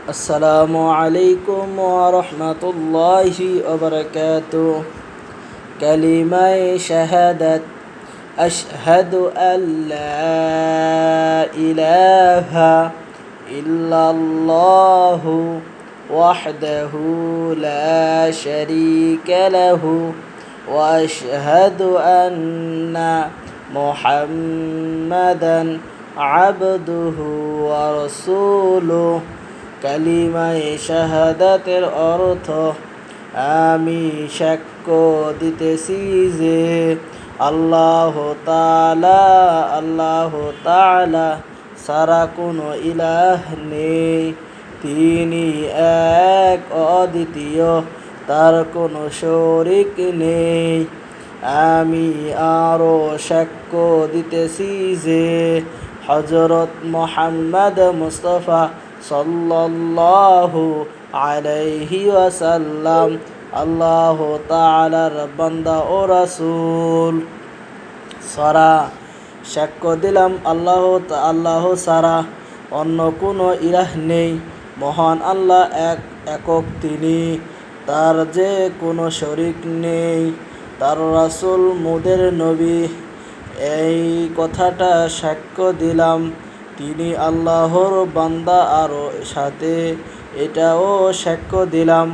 আসসালামু আলাইকুম ওয়া রাহমাতুল্লাহি ওয়া বারাকাতুহু। কালিমায়ে শাহাদাত আশহাদু আল্লা ইলাহা ইল্লাল্লাহু ওয়াহদাহু লা শারীকা লাহু ওয়া আশহাদু আন্না মুহাম্মাদান আবদুহু ওয়া রাসূলুহু। কালিমায়ে শাহাদাতের অর্থ আমি সাক্ষ্য দিতেছি যে আল্লাহ তাআলা ছাড়া কোনো ইলাহ নেই, তিনি এক অদ্বিতীয়, তার কোনো শরীক নেই। আমি আরও সাক্ষ্য দিতেছি যে হযরত মুহাম্মদ মুস্তাফা সাল্লাল্লাহু আলাইহি ওয়াসাল্লাম আল্লাহ তাআলার বান্দা ও রাসূল। সাক্ষ্য দিলাম আল্লাহ ছাড়া অন্য কোনো ইলাহ নেই। মহান আল্লাহ একক, তিনি, তার যে কোনো শরীক নেই। তার রাসূল মোদের নবী। এই কথাটা সাক্ষ্য দিলাম তিনি আল্লাহর বান্দা, আর সাথে এটাও সাক্ষ্য দিলাম